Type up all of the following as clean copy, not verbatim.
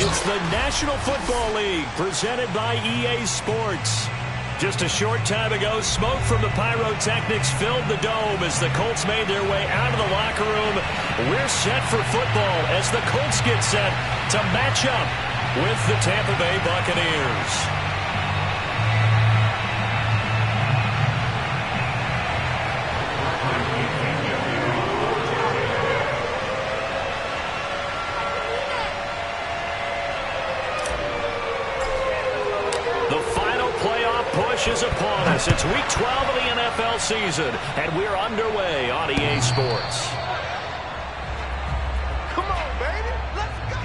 It's the National Football League presented by EA Sports. Just a short time ago, smoke from the pyrotechnics filled the dome as the Colts made their way out of the locker room. We're set for football as the Colts get set to match up with the Tampa Bay Buccaneers. Is upon us. It's week 12 of the NFL season, and we're underway on EA Sports. Come on, baby. Let's go.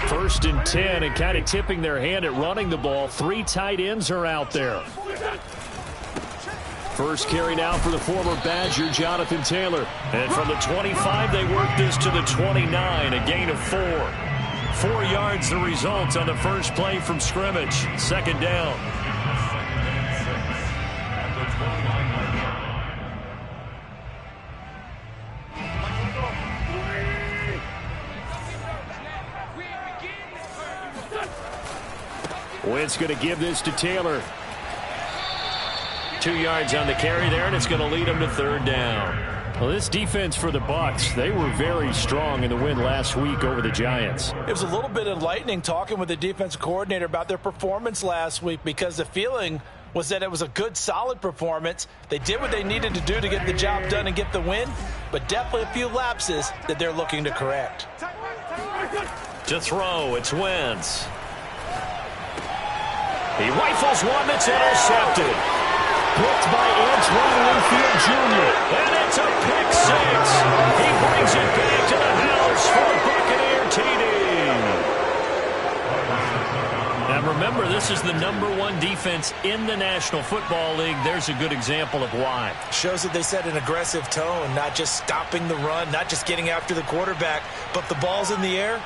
First and 10, and kind of tipping their hand at running the ball. 3 tight ends are out there. First carry now for the former Badger, Jonathan Taylor. And from the 25, they work this to the 29, a gain of 4. 4 yards the result on the first play from scrimmage. Second down. Wentz going to give this to Taylor. 2 yards on the carry there, and it's going to lead him to third down. Well, this defense for the Bucs, they were very strong in the win last week over the Giants. It was a little bit enlightening talking with the defensive coordinator about their performance last week, because the feeling was that it was a good, solid performance. They did what they needed to do to get the job done and get the win, but definitely a few lapses that they're looking to correct. To throw, it's Wentz. He rifles one that's intercepted. Picked by Antoine Winfield Jr. And it's a pick 6. He brings it back to the house for a Buccaneer TD. Now remember, this is the #1 defense in the National Football League. There's a good example of why. Shows that they set an aggressive tone, not just stopping the run, not just getting after the quarterback, but the ball's in the air.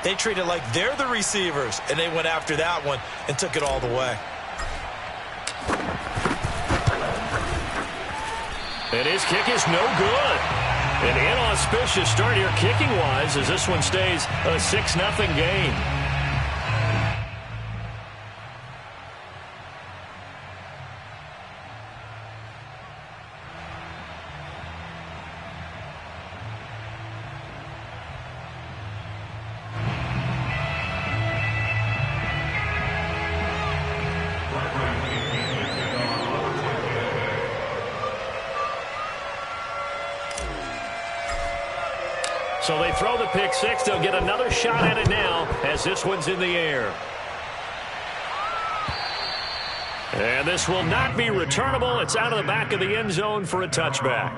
They treat it like they're the receivers, and they went after that one and took it all the way. And his kick is no good. An inauspicious start here kicking-wise as this one stays a 6-0 game. So they throw the pick 6. They'll get another shot at it now as this one's in the air. And this will not be returnable. It's out of the back of the end zone for a touchback.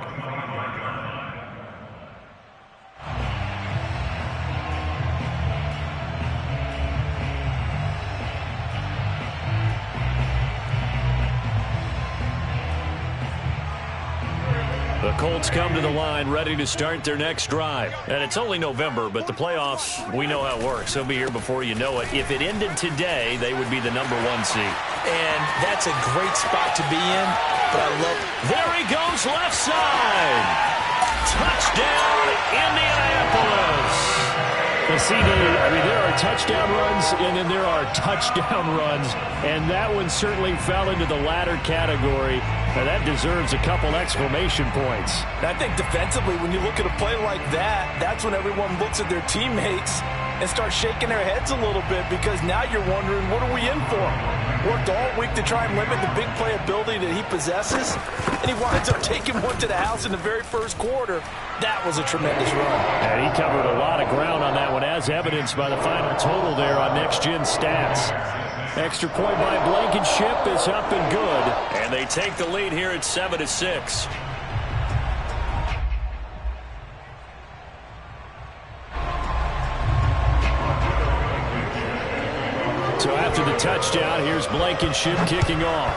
The Colts come to the line ready to start their next drive. And it's only November, but the playoffs, we know how it works. They'll be here before you know it. If it ended today, they would be the #1 seed. And that's a great spot to be in, but I love it. There he goes, left side. Touchdown, Indianapolis. The CD, I mean, there are touchdown runs, and then there are touchdown runs, and that one certainly fell into the latter category. Now, that deserves a couple exclamation points. I think defensively, when you look at a play like that, that's when everyone looks at their teammates and starts shaking their heads a little bit, because now you're wondering, what are we in for? Worked all week to try and limit the big play ability that he possesses, and he winds up taking one to the house in the very first quarter. That was a tremendous run. And he covered a lot of ground on that one, as evidenced by the final total there on Next Gen Stats. Extra point by Blankenship is up and good, and they take the lead here at 7-6. So after the touchdown, here's Blankenship kicking off.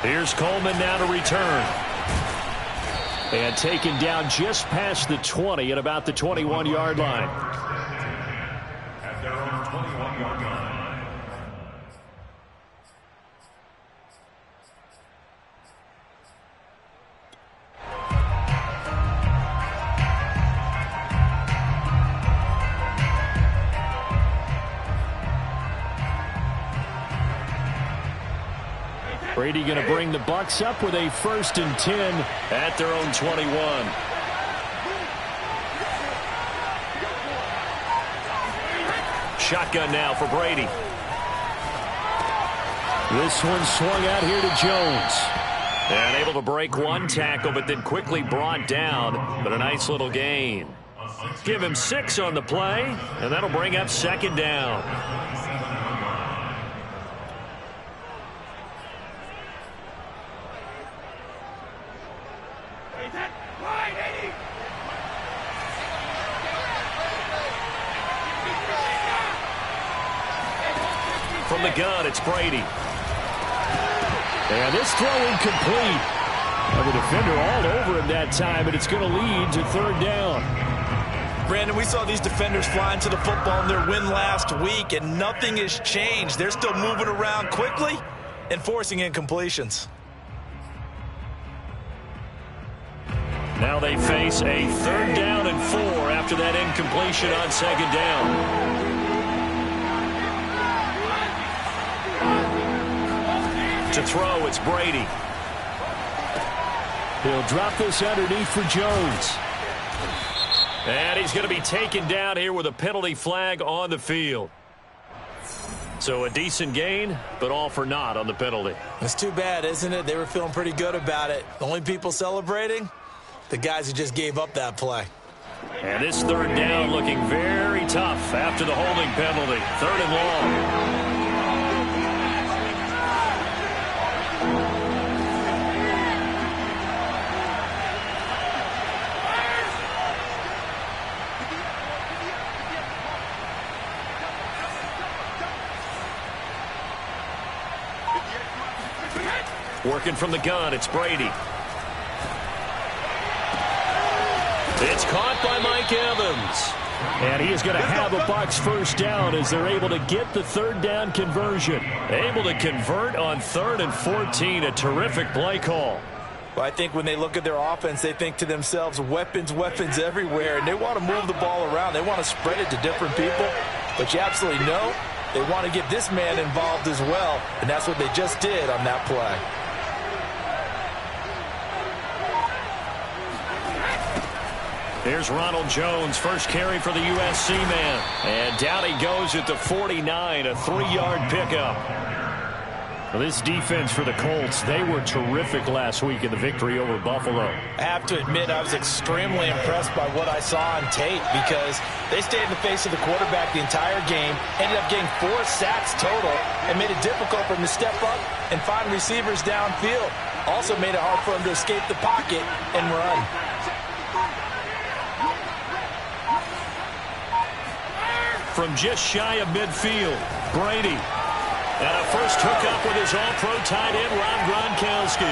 Here's Coleman now to return. And taken down just past the 20 at about the 21-yard line. At their own 21-yard line. Brady going to bring the Bucs up with a 1st and 10 at their own 21. Shotgun now for Brady. This one swung out here to Jones. And able to break one tackle, but then quickly brought down. But a nice little gain. Give him 6 on the play, and that'll bring up 2nd down. From the gun, it's Brady. And this throw incomplete. The defender all over him that time, and it's going to lead to 3rd down. Brandon, we saw these defenders flying to the football in their win last week, and nothing has changed. They're still moving around quickly and forcing incompletions. Now they face a 3rd down and 4 after that incompletion on 2nd down. To throw, it's Brady. He'll drop this underneath for Jones. And he's going to be taken down here with a penalty flag on the field. So a decent gain, but all for naught on the penalty. It's too bad, isn't it? They were feeling pretty good about it. The only people celebrating, the guys who just gave up that play. And this 3rd down looking very tough after the holding penalty. 3rd and long. Working from the gun, it's Brady. It's caught by Mike Evans. And he is going to have a Bucs 1st down as they're able to get the 3rd down conversion. Able to convert on 3rd and 14. A terrific play call. Well, I think when they look at their offense, they think to themselves, weapons, weapons everywhere. And they want to move the ball around. They want to spread it to different people. But you absolutely know they want to get this man involved as well. And that's what they just did on that play. Here's Ronald Jones, first carry for the USC man. And down he goes at the 49, a 3-yard pickup. Well, this defense for the Colts, they were terrific last week in the victory over Buffalo. I have to admit, I was extremely impressed by what I saw on tape because they stayed in the face of the quarterback the entire game, ended up getting 4 sacks total, and made it difficult for him to step up and find receivers downfield. Also made it hard for him to escape the pocket and run. From just shy of midfield, Brady. And a first hookup with his all-pro tight end, Rob Gronkowski.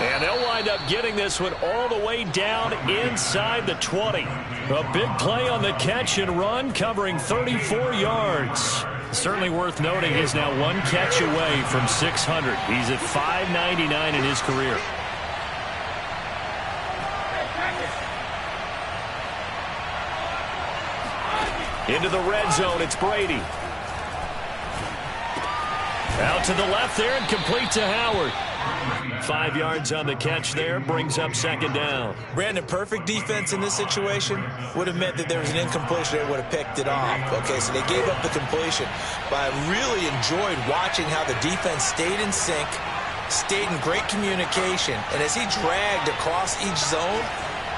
And they'll wind up getting this one all the way down inside the 20. A big play on the catch and run, covering 34 yards. Certainly worth noting he's now 1 catch away from 600. He's at 599 in his career. Into the red zone, it's Brady. Out to the left there and complete to Howard. 5 yards on the catch there, brings up 2nd down. Brandon, perfect defense in this situation would have meant that there was an incompletion. They would have picked it off. Okay, so they gave up the completion. But I really enjoyed watching how the defense stayed in sync, stayed in great communication. And as he dragged across each zone,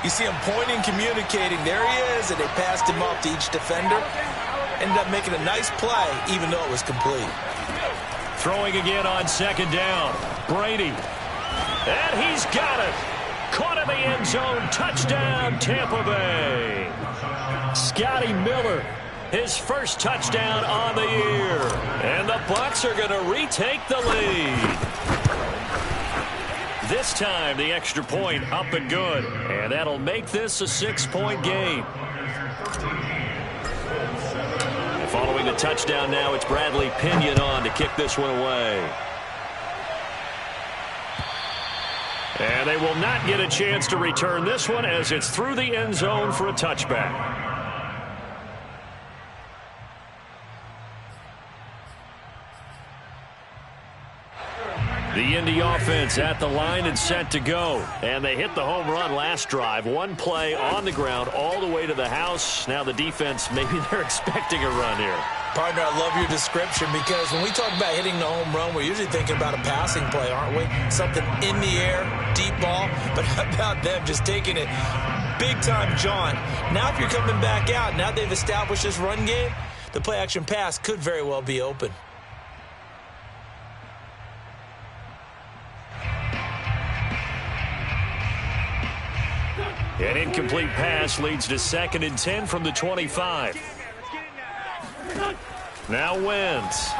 you see him pointing, communicating. There he is, and they passed him up to each defender. Ended up making a nice play, even though it was complete. Throwing again on 2nd down. Brady. And he's got it. Caught in the end zone. Touchdown, Tampa Bay. Scotty Miller, his first touchdown on the year. And the Bucs are going to retake the lead. This time, the extra point up and good. And that'll make this a 6-point game. And following the touchdown now, it's Bradley Pinion on to kick this one away. And they will not get a chance to return this one as it's through the end zone for a touchback. The Indy offense at the line and set to go. And they hit the home run last drive. One play on the ground all the way to the house. Now the defense, maybe they're expecting a run here. Partner, I love your description because when we talk about hitting the home run, we're usually thinking about a passing play, aren't we? Something in the air, deep ball. But how about them just taking it big time, John? Now if you're coming back out, now they've established this run game, the play-action pass could very well be open. An incomplete pass leads to 2nd and 10 from the 25. Now Wentz.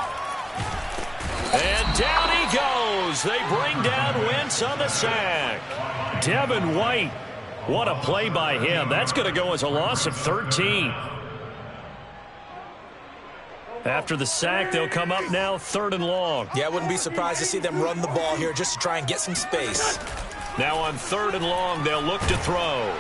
And down he goes. They bring down Wentz on the sack. Devin White. What a play by him. That's going to go as a loss of 13. After the sack, they'll come up now 3rd and long. Yeah, I wouldn't be surprised to see them run the ball here just to try and get some space. Now on 3rd and long, they'll look to throw.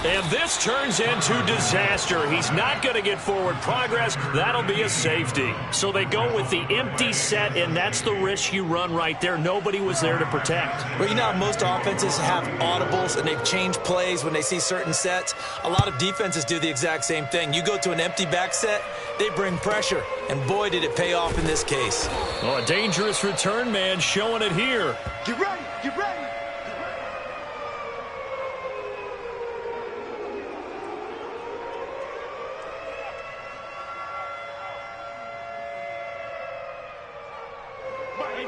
And this turns into disaster. He's not going to get forward progress. That'll be a safety. So they go with the empty set, and that's the risk you run right there. Nobody was there to protect. Well, you know how most offenses have audibles, and they've changed plays when they see certain sets. A lot of defenses do the exact same thing. You go to an empty back set, they bring pressure. And boy, did it pay off in this case. Oh, a dangerous return man showing it here. Get ready, get ready.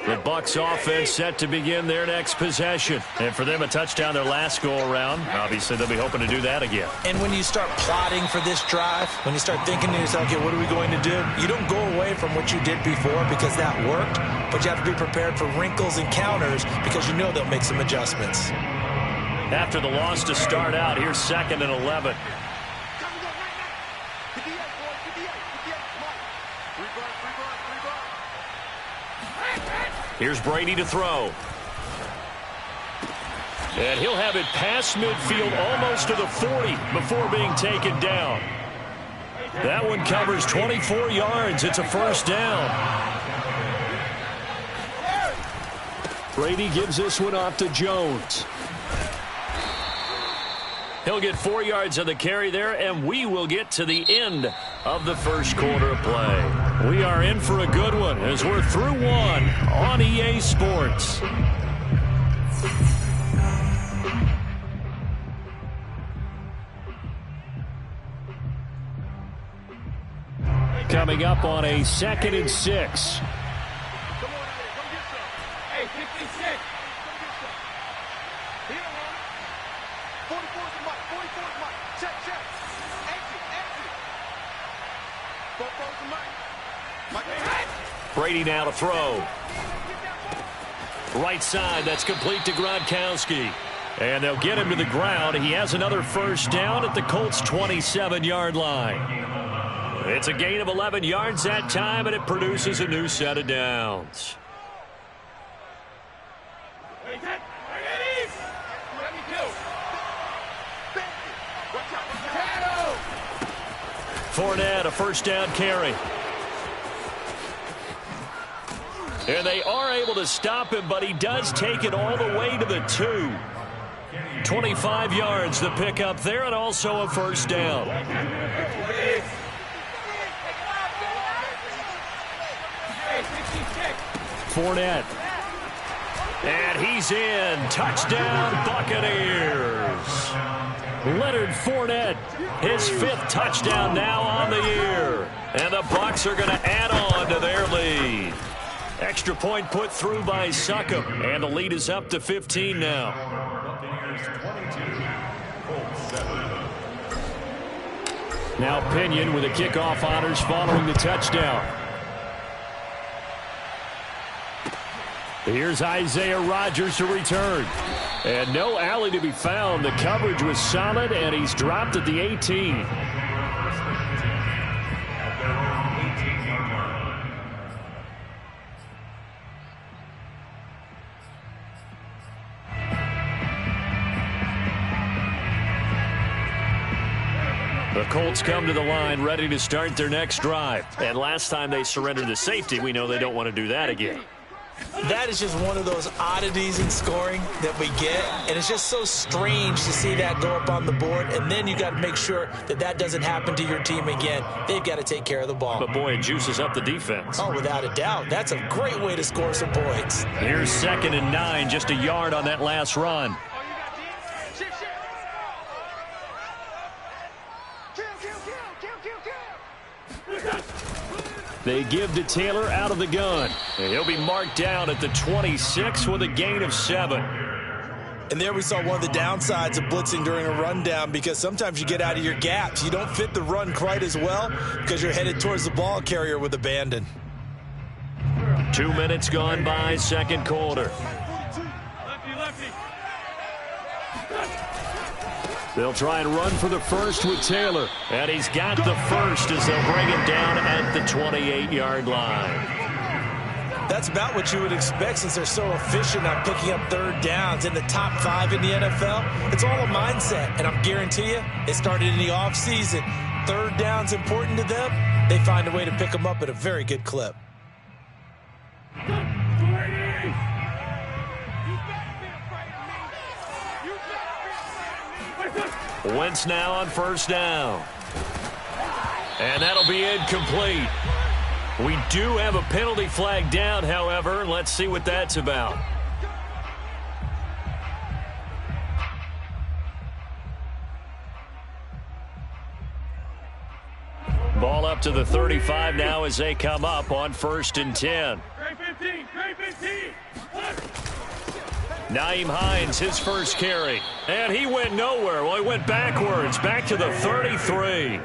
The Bucs offense set to begin their next possession. And for them, a touchdown their last go-around. Obviously, they'll be hoping to do that again. And when you start plotting for this drive, when you start thinking to yourself, okay, what are we going to do? You don't go away from what you did before because that worked, but you have to be prepared for wrinkles and counters because you know they'll make some adjustments. After the loss to start out, here's 2nd and 11. Here's Brady to throw. And he'll have it past midfield almost to the 40 before being taken down. That one covers 24 yards. It's a 1st down. Brady gives this one off to Jones. He'll get 4 yards on the carry there, and we will get to the end of the first quarter of play. We are in for a good one as we're through one on EA Sports. Coming up on a 2nd and 6. Hey, 56. 44's the mic. 44's the mic. Check, check. Exit. 44's the mic. Brady now to throw. Right side, that's complete to Gronkowski. And they'll get him to the ground. He has another 1st down at the Colts' 27-yard line. It's a gain of 11 yards that time, and it produces a new set of downs. Fournette, a 1st down carry. And they are able to stop him, but he does take it all the way to the 2. 25 yards the pickup there, and also a 1st down. Fournette. And he's in. Touchdown, Buccaneers. Leonard Fournette, his 5th touchdown now on the year. And the Bucs are going to add on to their lead. Extra point put through by Succop, and the lead is up to 15 now. Now Pinion with the kickoff honors following the touchdown. Here's Isaiah Rodgers to return. And no alley to be found. The coverage was solid, and he's dropped at the 18. The Colts come to the line ready to start their next drive. And last time they surrendered to safety, we know they don't want to do that again. That is just one of those oddities in scoring that we get, and it's just so strange to see that go up on the board, and then you got to make sure that that doesn't happen to your team again. They've got to take care of the ball. But, boy, it juices up the defense. Oh, without a doubt. That's a great way to score some points. Here's 2nd and 9, just a yard on that last run. They give to Taylor out of the gun. And he'll be marked down at the 26 with a gain of 7. And there we saw one of the downsides of blitzing during a rundown, because sometimes you get out of your gaps. You don't fit the run quite as well because you're headed towards the ball carrier with abandon. 2 minutes gone by, second quarter. They'll try and run for the first with Taylor. And he's got the first as they'll bring him down at the 28-yard line. That's about what you would expect since they're so efficient on picking up third downs in the top 5 in the NFL. It's all a mindset, and I guarantee you, it started in the offseason. Third down's important to them. They find a way to pick them up at a very good clip. Wentz now on first down. And that'll be incomplete. We do have a penalty flag down, however. Let's see what that's about. Ball up to the 35 now as they come up on 1st and 10. Nyheim Hines, his first carry. And he went nowhere. Well, he went backwards, back to the 33.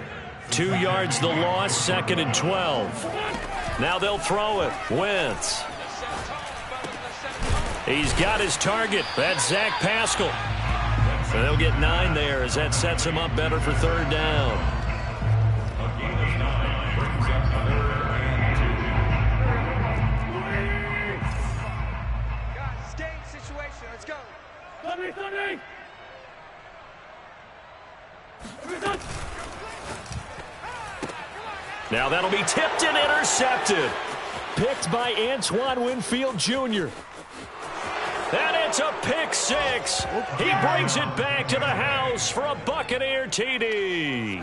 2 yards the loss, 2nd and 12. Now they'll throw it. Wentz. He's got his target. That's Zach Pascal. So they'll get 9 there as that sets him up better for third down. Now that'll be tipped and intercepted. Picked by Antoine Winfield Jr. And it's a pick 6. He brings it back to the house for a Buccaneer TD.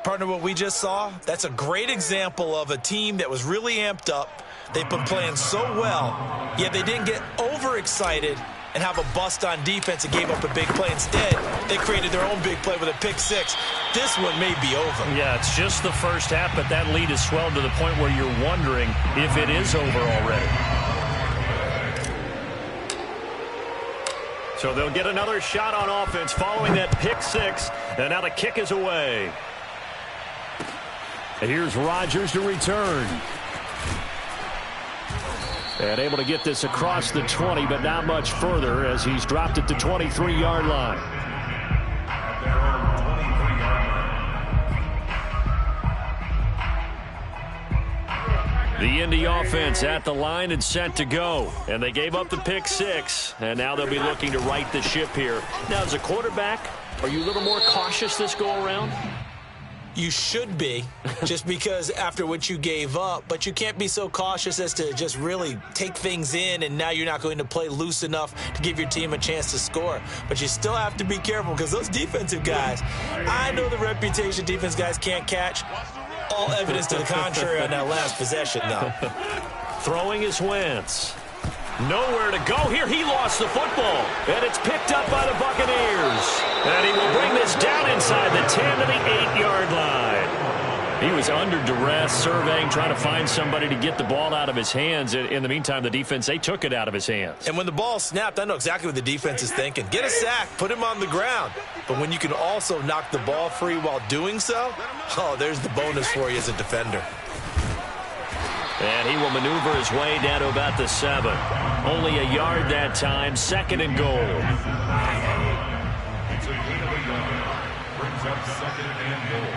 Partner, what we just saw, that's a great example of a team that was really amped up. They've been playing so well, yet they didn't get overexcited and have a bust on defense and gave up a big play. Instead, they created their own big play with a pick 6. This one may be over. Yeah, it's just the first half, but that lead has swelled to the point where you're wondering if it is over already. So they'll get another shot on offense following that pick 6, and now the kick is away. And here's Rodgers to return. And able to get this across the 20, but not much further as he's dropped it to 23-yard line. The Indy offense at the line and set to go. And they gave up the pick 6, and now they'll be looking to right the ship here. Now, as a quarterback, are you a little more cautious this go-around? You should be, just because after what you gave up, but you can't be so cautious as to just really take things in, and now you're not going to play loose enough to give your team a chance to score. But you still have to be careful because those defensive guys, I know the reputation defense guys can't catch. All evidence to the contrary on that last possession, though. Throwing is Wentz. Nowhere to go here. He lost the football, and it's picked up by the Buccaneers. And he will bring this down inside the 10 to the 8-yard line. He was under duress, surveying, trying to find somebody to get the ball out of his hands. In the meantime, the defense, they took it out of his hands. And when the ball snapped, I know exactly what the defense is thinking. Get a sack, put him on the ground. But when you can also knock the ball free while doing so, oh, there's the bonus for you as a defender. And he will maneuver his way down to about the 7. Only a yard that time, 2nd and goal. Brings up 2nd and goal.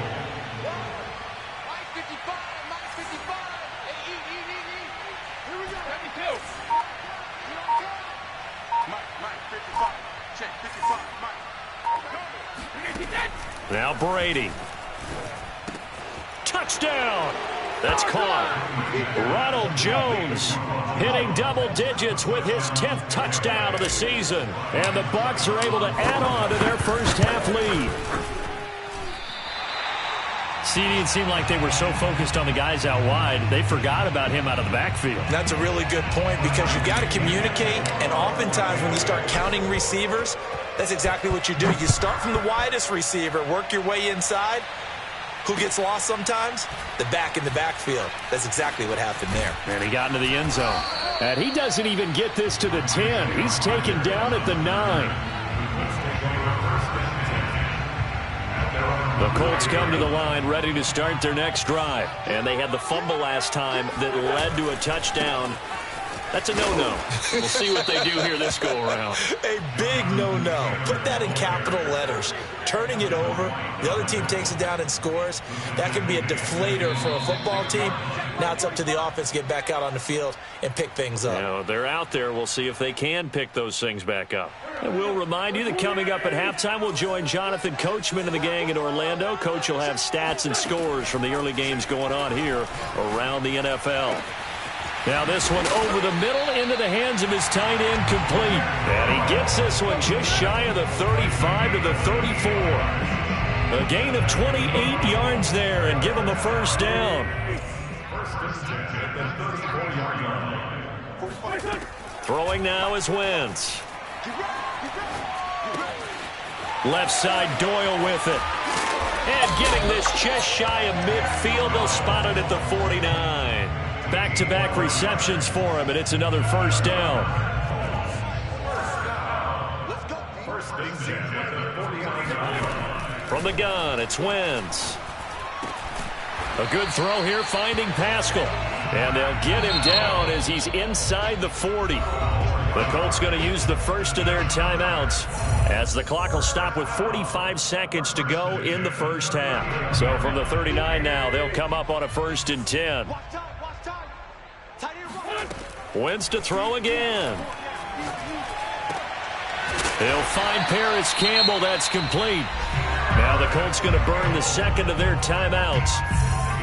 Minus 55, minus 55. Hey, eat. Here we go. 72. Mike, 55. Check, 55, Mike. Now Brady. Touchdown! That's caught. Ronald Jones hitting double digits with his 10th touchdown of the season. And the Bucs are able to add on to their first half lead. It seemed like they were so focused on the guys out wide, they forgot about him out of the backfield. That's a really good point because you've got to communicate, and oftentimes when you start counting receivers, that's exactly what you do. You start from the widest receiver, work your way inside. Who gets lost sometimes? The back in the backfield. That's exactly what happened there. And he got into the end zone. And he doesn't even get this to the 10. He's taken down at the 9. The Colts come to the line ready to start their next drive. And they had the fumble last time that led to a touchdown. That's a no-no. We'll see what they do here this go-around. A big no-no. Put that in capital letters. Turning it over, the other team takes it down and scores. That can be a deflator for a football team. Now it's up to the offense to get back out on the field and pick things up. You know, they're out there. We'll see if they can pick those things back up. And we'll remind you that coming up at halftime, we'll join Jonathan Coachman and the gang in Orlando. Coach will have stats and scores from the early games going on here around the NFL. Now this one over the middle into the hands of his tight end, complete. And he gets this one just shy of the 35 to the 34. A gain of 28 yards there and give him a first down. Throwing now is Wentz. Left side, Doyle with it. And getting this just shy of midfield. They'll spot it at the 49. Back-to-back receptions for him, and it's another first down. From the gun, it's Wentz. A good throw here, finding Pascal. And they'll get him down as he's inside the 40. The Colts going to use the first of their timeouts as the clock will stop with 45 seconds to go in the first half. So from the 39 now, they'll come up on a 1st and 10. Wentz to throw again. They'll find Paris Campbell. That's complete. Now the Colts going to burn the second of their timeouts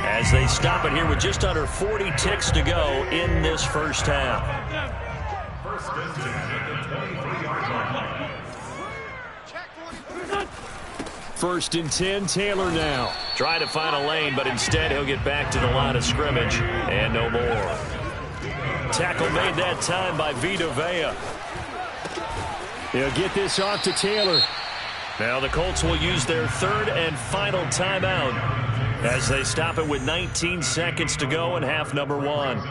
as they stop it here with just under 40 ticks to go in this first half. First and 10, Taylor now. Trying to find a lane, but instead he'll get back to the line of scrimmage and no more. Tackle made that time by Vita Vea. They'll get this off to Taylor. Now the Colts will use their third and final timeout as they stop it with 19 seconds to go in half number 1.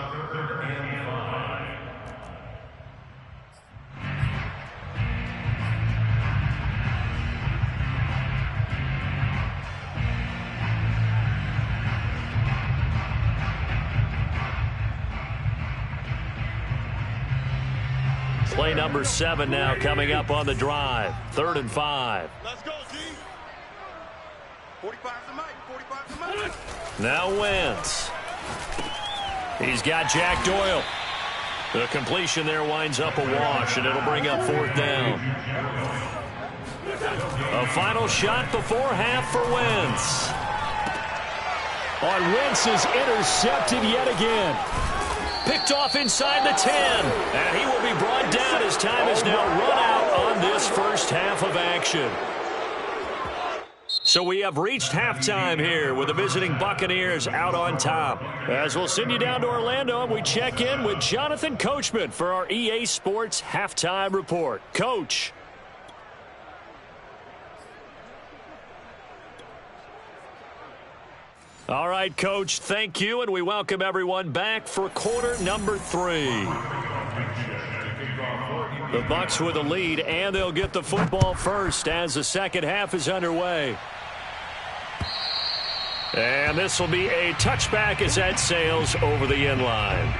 Play number 7 now coming up on the drive. 3rd and 5. Let's go, G. 45's the mic. 45's the mic. Now Wentz. He's got Jack Doyle. The completion there winds up a wash, and it'll bring up 4th down. A final shot before half for Wentz. On Wentz is intercepted yet again. Picked off inside the 10. And he will be brought down as time is now run out on this first half of action. So we have reached halftime here with the visiting Buccaneers out on top. As we'll send you down to Orlando, and we check in with Jonathan Coachman for our EA Sports Halftime Report. Coach. All right, Coach, thank you, and we welcome everyone back for quarter number 3. The Bucs with a lead, and they'll get the football first as the second half is underway. And this will be a touchback as that sails over the end line.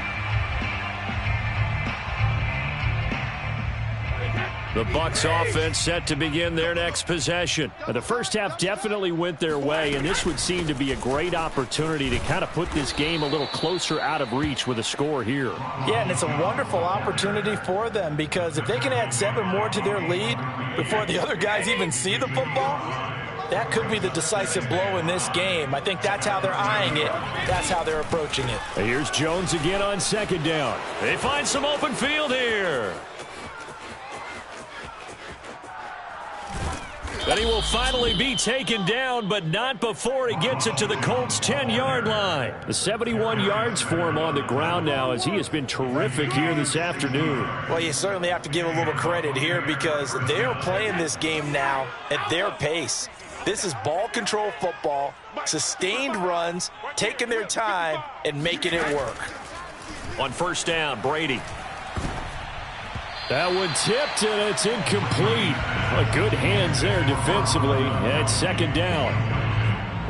The Bucs offense set to begin their next possession. The first half definitely went their way, and this would seem to be a great opportunity to kind of put this game a little closer out of reach with a score here. Yeah, and it's a wonderful opportunity for them because if they can add 7 more to their lead before the other guys even see the football, that could be the decisive blow in this game. I think that's how they're eyeing it. That's how they're approaching it. Here's Jones again on second down. They find some open field here. But he will finally be taken down, but not before he gets it to the Colts' 10-yard line. The 71 yards for him on the ground now as he has been terrific here this afternoon. Well, you certainly have to give a little credit here because they're playing this game now at their pace. This is ball control football, sustained runs, taking their time, and making it work. On first down, Brady. That one tipped, and it's incomplete. Good hands there defensively at second down.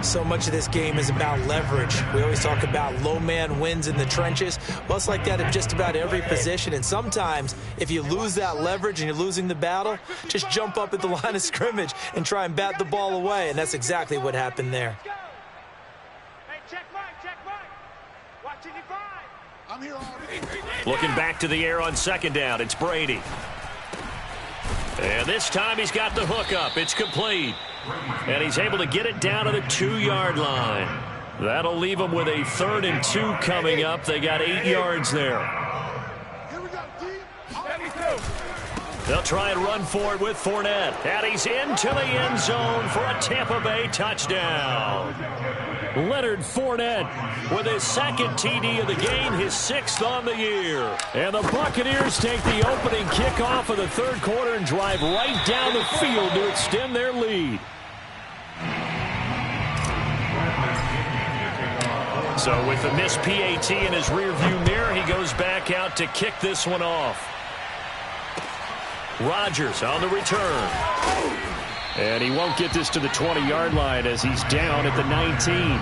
So much of this game is about leverage. We always talk about low man wins in the trenches. Well, it's like that in just about every position. And sometimes, if you lose that leverage and you're losing the battle, just jump up at the line of scrimmage and try and bat the ball away. And that's exactly what happened there. Hey, check Mike. Watching you five. I'm here all day. Looking back to the air on second down, it's Brady. And this time he's got the hook up. It's complete. And he's able to get it down to the 2-yard line. That'll leave him with a 3rd and 2 coming up. They got 8 yards there. Here we go, D. They'll try and run for it with Fournette. And he's into the end zone for a Tampa Bay touchdown. Leonard Fournette with his 2nd TD of the game, his 6th on the year. And the Buccaneers take the opening kickoff of the 3rd quarter and drive right down the field to extend their lead. So with the missed PAT in his rearview mirror, he goes back out to kick this one off. Rodgers on the return. And he won't get this to the 20-yard line as he's down at the 19.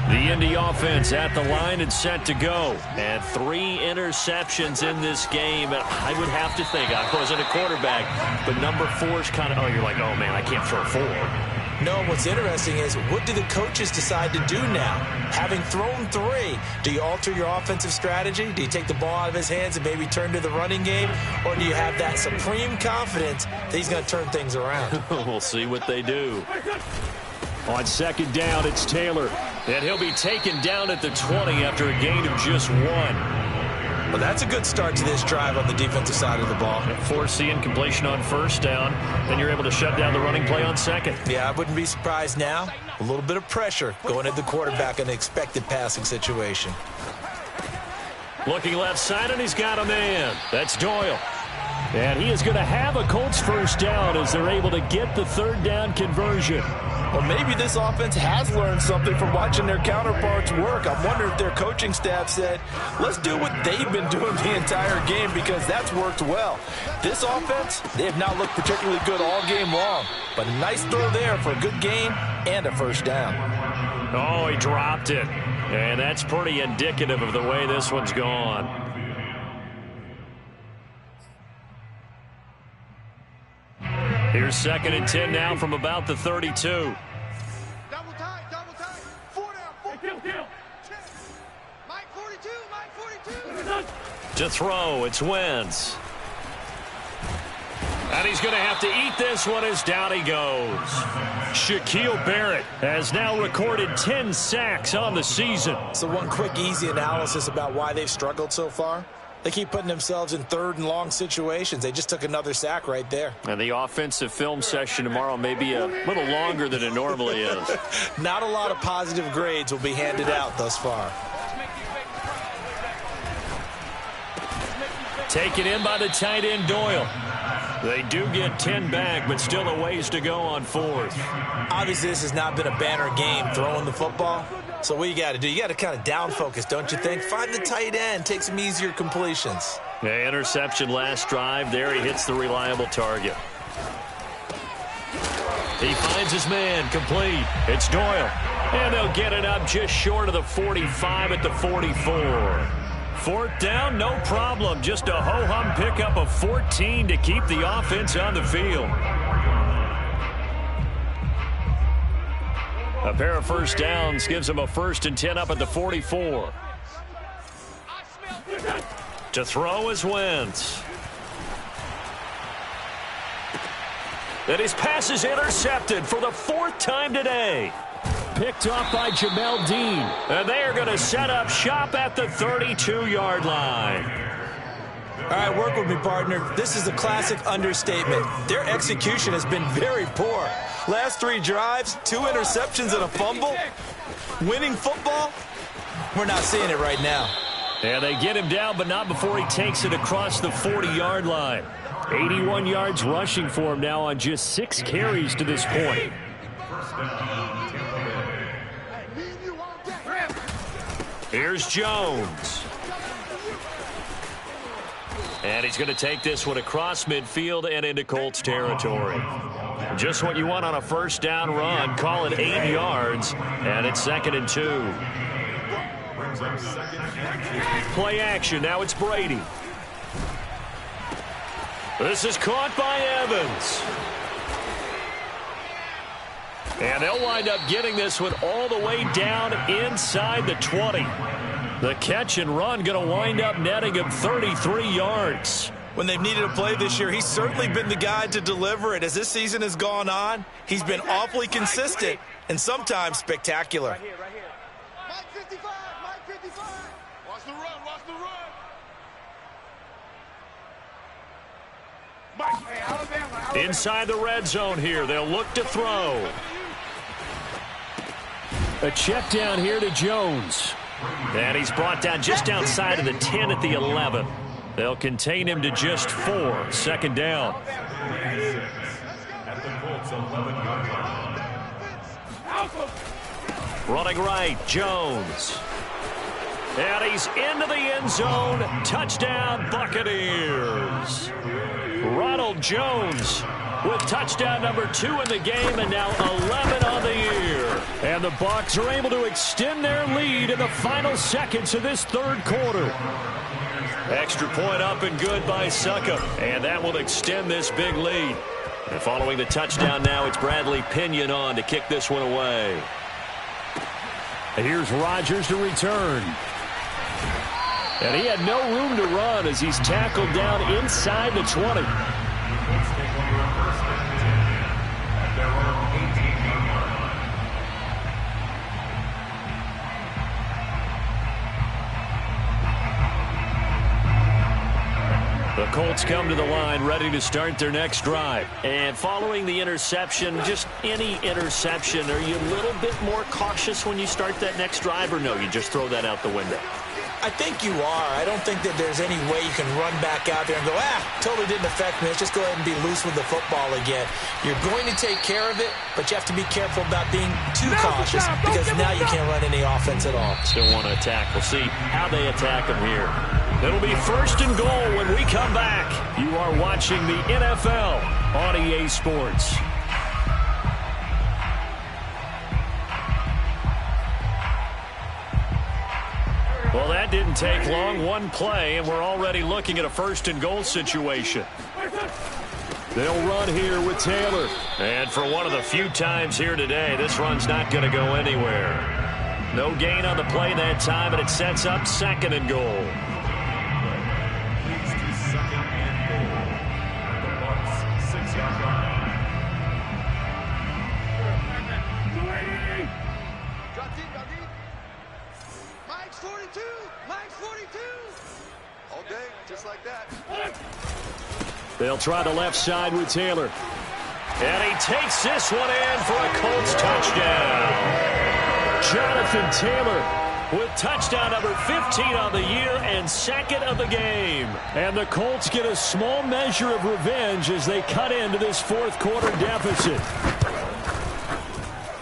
The Indy offense at the line and set to go. And 3 interceptions in this game. And I would have to think, I wasn't a quarterback, but number 4 is kind of, oh, you're like, oh, man, I can't throw 4. No, what's interesting is what do the coaches decide to do now? Having thrown 3, do you alter your offensive strategy? Do you take the ball out of his hands and maybe turn to the running game? Or do you have that supreme confidence that he's going to turn things around? We'll see what they do. On second down, it's Taylor. And he'll be taken down at the 20 after a gain of just 1. Well, that's a good start to this drive on the defensive side of the ball. Force the incompletion on first down. Then you're able to shut down the running play on second. Yeah, I wouldn't be surprised now. A little bit of pressure going at the quarterback in an expected passing situation. Looking left side, and he's got a man. That's Doyle. And he is going to have a Colts first down as they're able to get the 3rd down conversion. Well, maybe this offense has learned something from watching their counterparts work. I'm wondering if their coaching staff said, let's do what they've been doing the entire game because that's worked well. This offense, they have not looked particularly good all game long. But a nice throw there for a good gain and a first down. Oh, he dropped it. And that's pretty indicative of the way this one's gone. Here's 2nd and 10 now from about the 32. Double tight. 4 down. Mike 42. To throw, it's Wentz. And he's going to have to eat this one as down he goes. Shaquille Barrett has now recorded 10 sacks on the season. So one quick, easy analysis about why they've struggled so far. They keep putting themselves in 3rd and long situations. They just took another sack right there. And the offensive film session tomorrow may be a little longer than it normally is. Not a lot of positive grades will be handed out thus far. Taken in by the tight end Doyle. They do get 10 back, but still a ways to go on 4th. Obviously, this has not been a banner game throwing the football, So what you got to do, you got to kind of down focus, don't you think? Find the tight end, take some easier completions. Yeah, interception last drive. There he hits the reliable target. He finds his man, complete. It's Doyle. And they'll get it up just short of the 45 at the 44. Fourth down, no problem. Just a ho-hum pickup of 14 to keep the offense on the field. A pair of first downs gives them a 1st and 10 up at the 44. To throw is Wentz. And his pass is intercepted for the 4th time today. Picked off by Jamel Dean. And they are going to set up shop at the 32-yard line. All right, work with me, partner. This is a classic understatement. Their execution has been very poor. Last 3 drives, 2 interceptions and a fumble. Winning football? We're not seeing it right now. And they get him down, but not before he takes it across the 40-yard line. 81 yards rushing for him now on just 6 carries to this point. Here's Jones. And he's going to take this one across midfield and into Colts territory. Just what you want on a first down run. Call it 8 yards, and it's 2nd and 2. Play action. Now it's Brady. This is caught by Evans. And they'll wind up getting this one all the way down inside the 20. The catch and run going to wind up netting him 33 yards. When they've needed a play this year, he's certainly been the guy to deliver it. As this season has gone on, he's been awfully consistent and sometimes spectacular. Right here. Mike 55, Mike 55. Watch the run, watch the run. Inside the red zone here. They'll look to throw. A check down here to Jones. And he's brought down just outside of the 10 at the 11. They'll contain him to just 4. 2nd down. Running right, Jones. And he's into the end zone. Touchdown, Buccaneers. Ronald Jones with touchdown number 2 in the game, and now 11 on the year. And the Bucs are able to extend their lead in the final seconds of this 3rd quarter. Extra point up and good by Succop, and that will extend this big lead. And following the touchdown now, it's Bradley Pinion on to kick this one away. And here's Rodgers to return. And he had no room to run as he's tackled down inside the 20. The Colts come to the line ready to start their next drive. And following the interception, just any interception, are you a little bit more cautious when you start that next drive, or no, you just throw that out the window? I think you are. I don't think that there's any way you can run back out there and go, totally didn't affect me. Let's just go ahead and be loose with the football again. You're going to take care of it, but you have to be careful about being too cautious because now you can't run any offense at all. Still want to attack. We'll see how they attack them here. It'll be 1st and goal when we come back. You are watching the NFL on EA Sports. Well, that didn't take long. One play, and we're already looking at a 1st and goal situation. They'll run here with Taylor. And for one of the few times here today, this run's not going to go anywhere. No gain on the play that time, and it sets up 2nd and goal. They'll try the left side with Taylor. And he takes this one in for a Colts touchdown. Jonathan Taylor with touchdown number 15 on the year and 2nd of the game. And the Colts get a small measure of revenge as they cut into this 4th quarter deficit.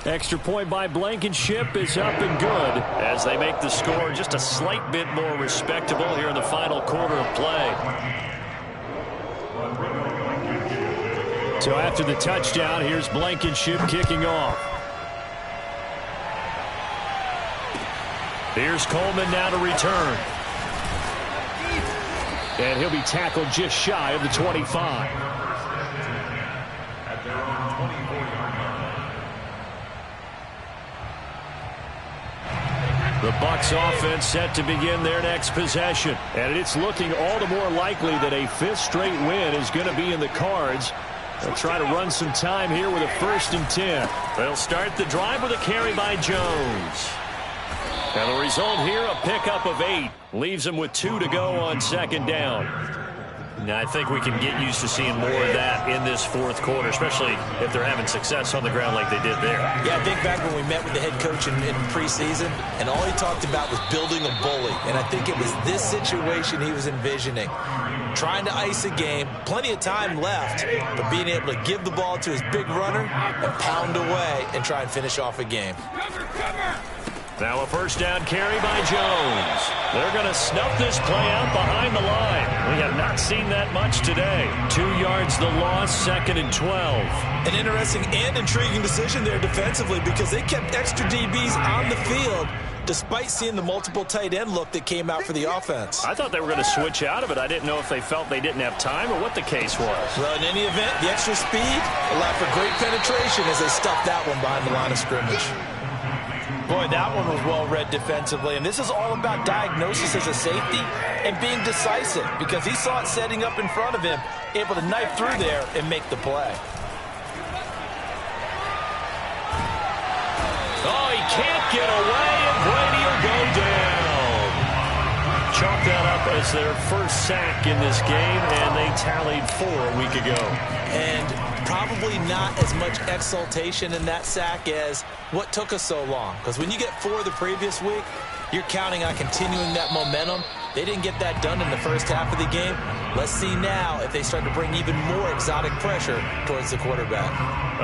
Extra point by Blankenship is up and good as they make the score just a slight bit more respectable here in the final quarter of play. So after the touchdown, here's Blankenship kicking off. Here's Coleman now to return. And he'll be tackled just shy of the 25. At their own 24-yard line. The Bucs offense set to begin their next possession. And it's looking all the more likely that a fifth straight win is going to be in the cards. They'll try to run some time here with a 1st and 10. They'll start the drive with a carry by Jones. And the result here, a pickup of 8. Leaves them with 2 to go on 2nd down. Now, I think we can get used to seeing more of that in this 4th quarter, especially if they're having success on the ground like they did there. Yeah, I think back when we met with the head coach in preseason, and all he talked about was building a bully. And I think it was this situation he was envisioning. Trying to ice a game, plenty of time left, but being able to give the ball to his big runner and pound away and try and finish off a game. Now a 1st down carry by Jones. They're going to snuff this play out behind the line. We have not seen that much today. 2 yards the loss, 2nd and 12. An interesting and intriguing decision there defensively because they kept extra DBs on the field despite seeing the multiple tight end look that came out for the offense. I thought they were going to switch out of it. I didn't know if they felt they didn't have time or what the case was. Well, in any event, the extra speed allowed for great penetration as they stuffed that one behind the line of scrimmage. Boy, that one was well read defensively, and this is all about diagnosis as a safety and being decisive because he saw it setting up in front of him, able to knife through there and make the play. Oh, he can't get away, and Brady will go down. Chalk that up as their 1st sack in this game, and they tallied 4 a week ago. And probably not as much exultation in that sack as what took us so long. Because when you get 4 the previous week, you're counting on continuing that momentum. They didn't get that done in the first half of the game. Let's see now if they start to bring even more exotic pressure towards the quarterback.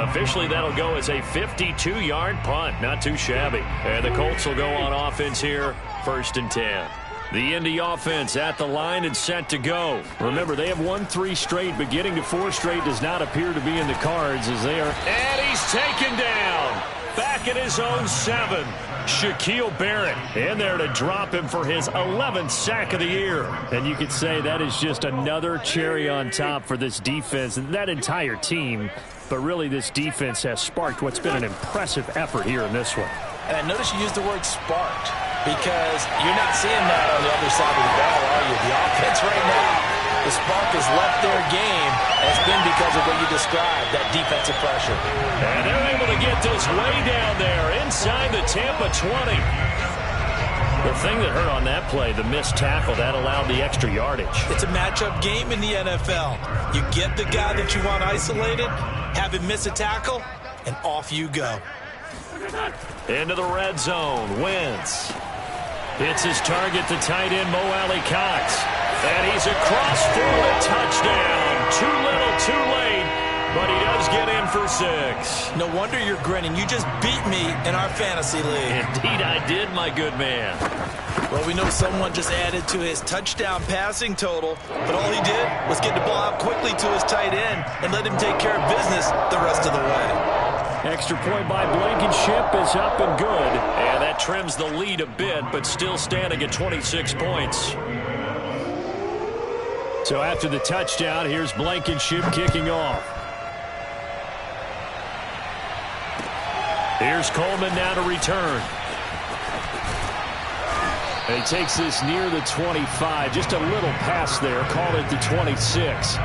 Officially, that'll go as a 52-yard punt. Not too shabby. And the Colts will go on offense here, 1st and 10. The Indy offense at the line and set to go. Remember, they have won 3 straight, but getting to 4 straight does not appear to be in the cards as they are. And he's taken down. Back at his own 7. Shaquille Barrett in there to drop him for his 11th sack of the year. And you could say that is just another cherry on top for this defense and that entire team. But really, this defense has sparked what's been an impressive effort here in this one. And I noticed you used the word sparked because you're not seeing that on the other side of the ball, are you? The offense right now, the spark has left their game, and it's been because of what you described, that defensive pressure. And they're able to get this way down there inside the Tampa 20. The thing that hurt on that play, the missed tackle, that allowed the extra yardage. It's a matchup game in the NFL. You get the guy that you want isolated, have him miss a tackle, and off you go. Into the red zone, Wentz. Hits his target to tight end Mo Alley Cox. And he's across for a touchdown. Too little, too late, but he does get in for 6. No wonder you're grinning. You just beat me in our fantasy league. Indeed I did, my good man. Well, we know someone just added to his touchdown passing total, but all he did was get the ball out quickly to his tight end and let him take care of business the rest of the way. Extra point by Blankenship is up and good. And that trims the lead a bit, but still standing at 26 points. So after the touchdown, here's Blankenship kicking off. Here's Coleman now to return. And he takes this near the 25. Just a little pass there. Call it the 26.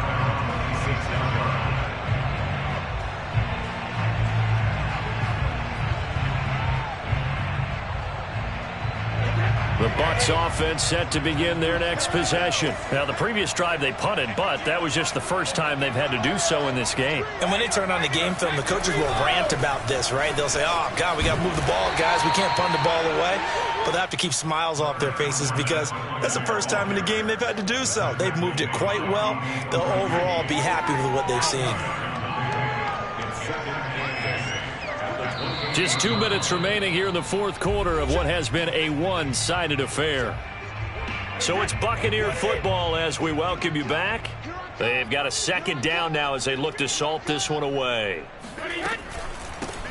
The Bucs offense set to begin their next possession. Now, the previous drive they punted, but that was just the first time they've had to do so in this game. And when they turn on the game film, the coaches will rant about this, right? They'll say, oh, God, we got to move the ball, guys. We can't punt the ball away. But they have to keep smiles off their faces because that's the first time in the game they've had to do so. They've moved it quite well. They'll overall be happy with what they've seen. Just 2 minutes remaining here in the fourth quarter of what has been a one-sided affair. So it's Buccaneer football as we welcome you back. They've got a second down now as they look to salt this one away.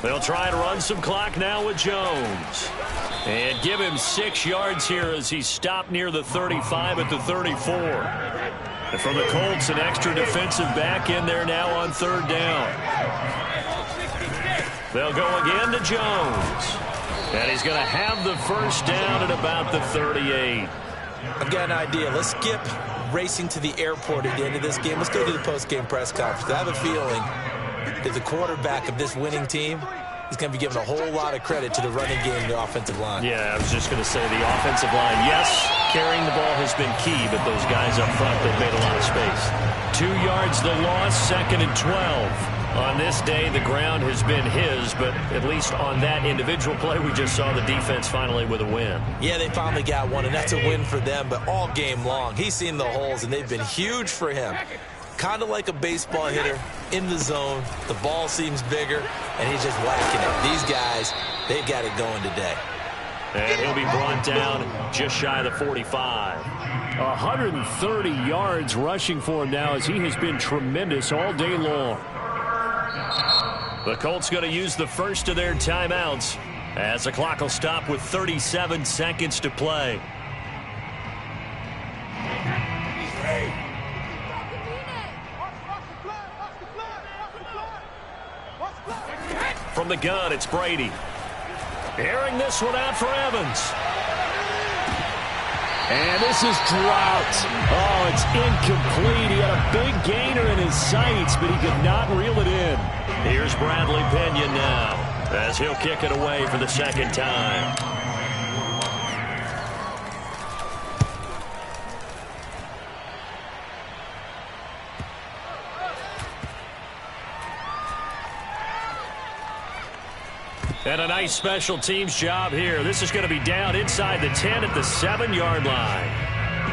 They'll try and run some clock now with Jones. And give him 6 yards here as he's stopped near the 35 at the 34. And from the Colts, an extra defensive back in there now on third down. They'll go again to Jones. And he's going to have the first down at about the 38. I've got an idea. Let's skip racing to the airport at the end of this game. Let's go to the post-game press conference. I have a feeling that the quarterback of this winning team is going to be given a whole lot of credit to the running game and the offensive line. Yeah, I was just going to say the offensive line. Yes, carrying the ball has been key, but those guys up front, they've made a lot of space. 2 yards the loss, 2nd and 12. On this day, the ground has been his, but at least on that individual play, we just saw the defense finally with a win. Yeah, they finally got one, and that's a win for them, but all game long, he's seen the holes, and they've been huge for him. Kind of like a baseball hitter in the zone. The ball seems bigger, and he's just whacking it. These guys, they've got it going today. And he'll be brought down just shy of the 45. 130 yards rushing for him now as he has been tremendous all day long. The Colts going to use the first of their timeouts as the clock will stop with 37 seconds to play. From the gun, it's Brady. Airing this one out for Evans. And this is dropped. Oh, it's incomplete. He had a big gainer in his sights, but he could not reel it in. Here's Bradley Pinion now as he'll kick it away for the second time. And a nice special teams job here. This is going to be down inside the 10 at the 7-yard line.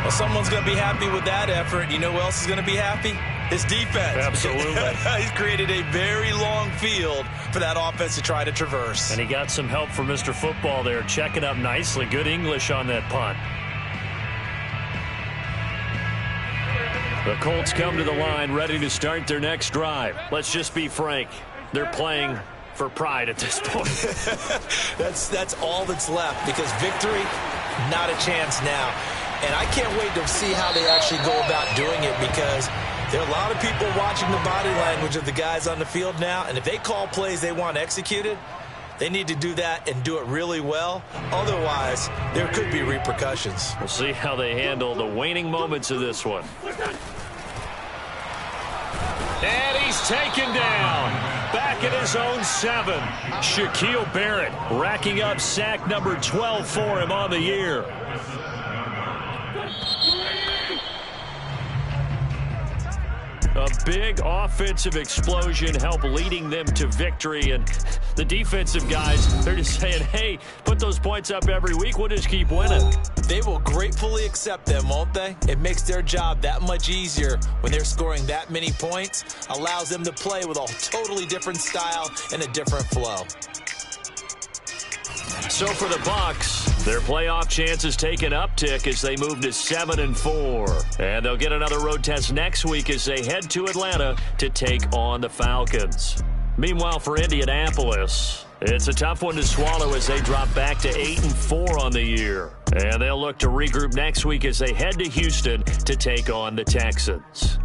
Well, someone's going to be happy with that effort. You know who else is going to be happy? His defense. Absolutely. He's created a very long field for that offense to try to traverse. And he got some help from Mr. Football there, checking up nicely. Good English on that punt. The Colts come to the line ready to start their next drive. Let's just be frank. They're playing for pride at this point. That's all that's left, because victory, not a chance now. And I can't wait to see how they actually go about doing it, because there are a lot of people watching the body language of the guys on the field now, and if they call plays they want executed, they need to do that and do it really well. Otherwise, there could be repercussions. We'll see how they handle the waning moments of this one. And he's taken down. Back at his own 7. Shaquille Barrett racking up sack number 12 for him on the year. A big offensive explosion helped leading them to victory. And the defensive guys, they're just saying, hey, put those points up every week. We'll just keep winning. They will gratefully accept them, won't they? It makes their job that much easier when they're scoring that many points. Allows them to play with a totally different style and a different flow. So for the Bucs, their playoff chances take an uptick as they move to 7-4. And they'll get another road test next week as they head to Atlanta to take on the Falcons. Meanwhile, for Indianapolis, it's a tough one to swallow as they drop back to 8-4 on the year. And they'll look to regroup next week as they head to Houston to take on the Texans.